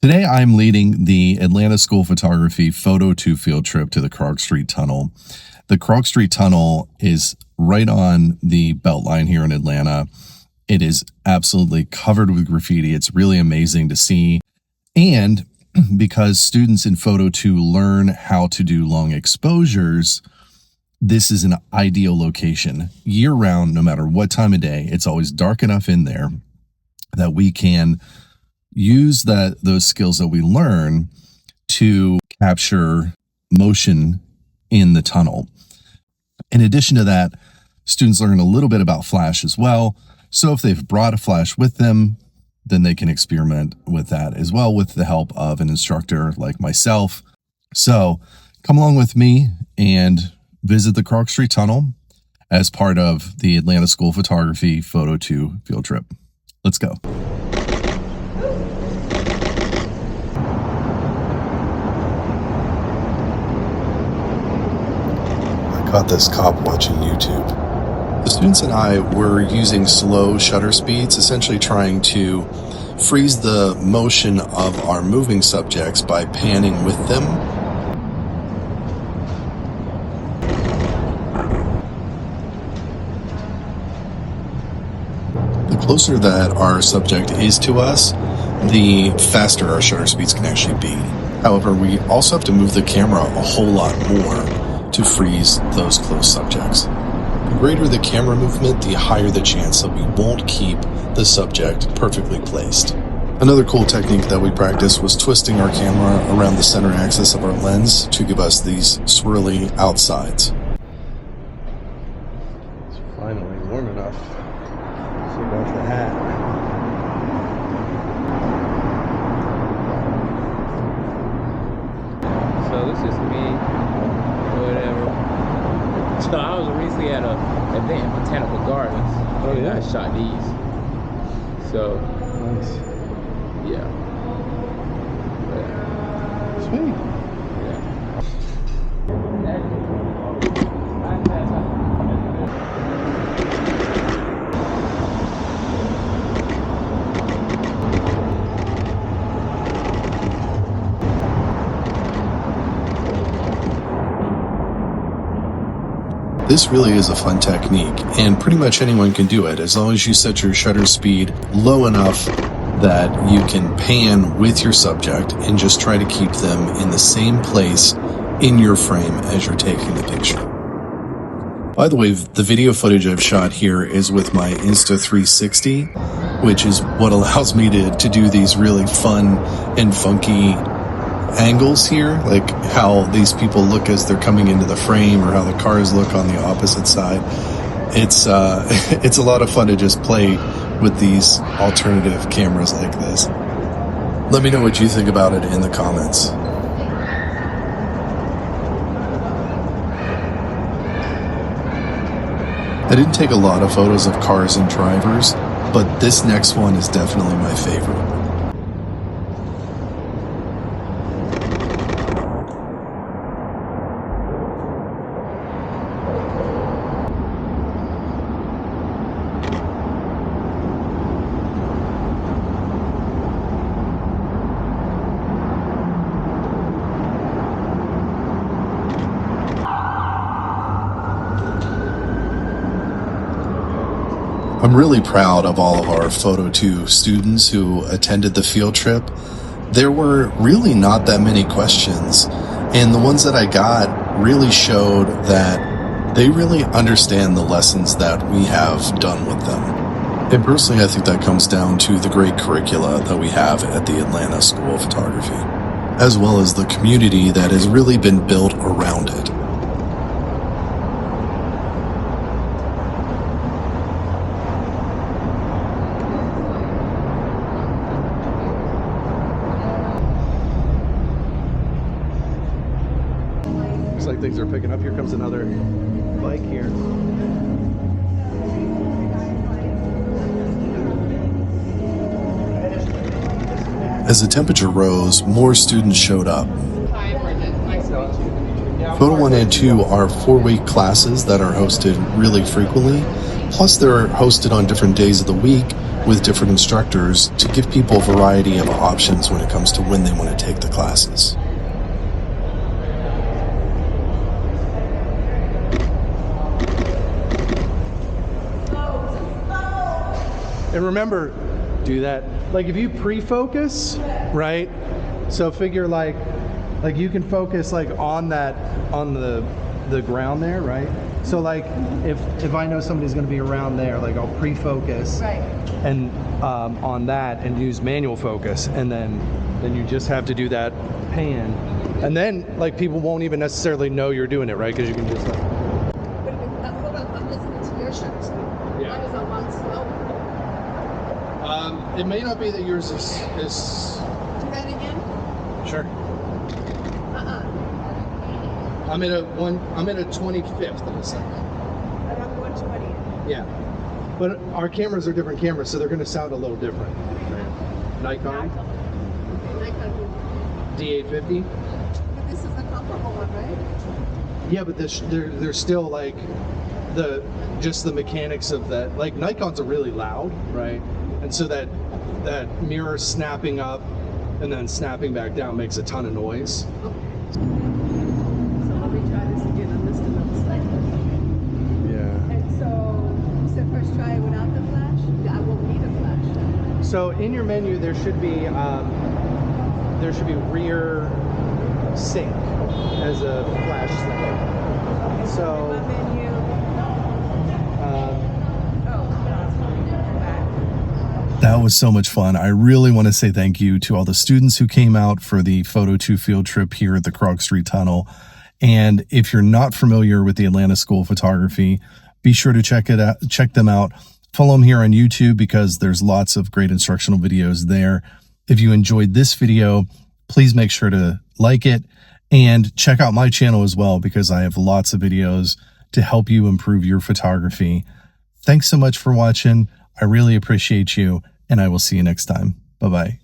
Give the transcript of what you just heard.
Today, I'm leading the Atlanta School of Photography Photo 2 field trip to the Krog Street Tunnel. The Krog Street Tunnel is right on the Beltline here in Atlanta. It is absolutely covered with graffiti. It's really amazing to see. And because students in Photo 2 learn how to do long exposures, this is an ideal location year round, no matter what time of day. It's always dark enough in there that we can use those skills that we learn to capture motion in the tunnel. In addition to that, students learn a little bit about flash as well. So if they've brought a flash with them, then they can experiment with that as well with the help of an instructor like myself. So come along with me and visit the Krog Street Tunnel as part of the Atlanta School of Photography Photo 2 field trip. Let's go. Caught this cop watching YouTube. The students and I were using slow shutter speeds, essentially trying to freeze the motion of our moving subjects by panning with them. The closer that our subject is to us, the faster our shutter speeds can actually be. However, we also have to move the camera a whole lot more to freeze those close subjects. The greater the camera movement, the higher the chance that we won't keep the subject perfectly placed. Another cool technique that we practiced was twisting our camera around the center axis of our lens to give us these swirly outsides. It's finally warm enough to take off the hat. So this is me. So I was recently at an event in Botanical Gardens. Oh yeah. I shot these. So Nice. yeah. Sweet. This really is a fun technique, and pretty much anyone can do it as long as you set your shutter speed low enough that you can pan with your subject and just try to keep them in the same place in your frame as you're taking the picture. By the way, the video footage I've shot here is with my Insta360, which is what allows me to do these really fun and funky angles here, like how these people look as they're coming into the frame or how the cars look on the opposite side. It's a lot of fun to just play with these alternative cameras like this. Let me know what you think about it in the comments. I didn't take a lot of photos of cars and drivers, but this next one is definitely my favorite. I'm really proud of all of our Photo 2 students who attended the field trip. There were really not that many questions, and the ones that I got really showed that they really understand the lessons that we have done with them. And personally, I think that comes down to the great curricula that we have at the Atlanta School of Photography, as well as the community that has really been built around it. Looks like things are picking up. Here comes another bike here. As the temperature rose, more students showed up. Photo 1 and 2 are 4-week classes that are hosted really frequently. Plus, they're hosted on different days of the week with different instructors to give people a variety of options when it comes to when they want to take the classes. And remember, do that. Like if you pre-focus, right? So figure like you can focus like on the ground there, right? So like if I know somebody's going to be around there, like I'll pre-focus and on that and use manual focus, and then you just have to do that pan, and then like people won't even necessarily know you're doing it, right? Because you can just like. I'm listening to your show, so Yeah. mine is a lot slower. It may not be that yours is. Do that again? Sure. I'm at a 25th of a second. But I'm 120. Yeah. But our cameras are different cameras, so they're going to sound a little different. Nikon Nikon. D850. But this is a comparable one, right? Yeah, but they're still like just the mechanics of that. Like Nikons are really loud, right? And so that mirror snapping up and then snapping back down makes a ton of noise. So let me try this again. I'm listening on the side. Yeah. And so you said first try it without the flash? Yeah, I won't need a flash. So in your menu there should be rear sync as a flash setting. So My menu. That was so much fun. I really want to say thank you to all the students who came out for the Photo 2 field trip here at the Krog Street Tunnel. And if you're not familiar with the Atlanta School of Photography, be sure to check them out. Follow them here on YouTube because there's lots of great instructional videos there. If you enjoyed this video, please make sure to like it and check out my channel as well because I have lots of videos to help you improve your photography. Thanks so much for watching. I really appreciate you, and I will see you next time. Bye-bye.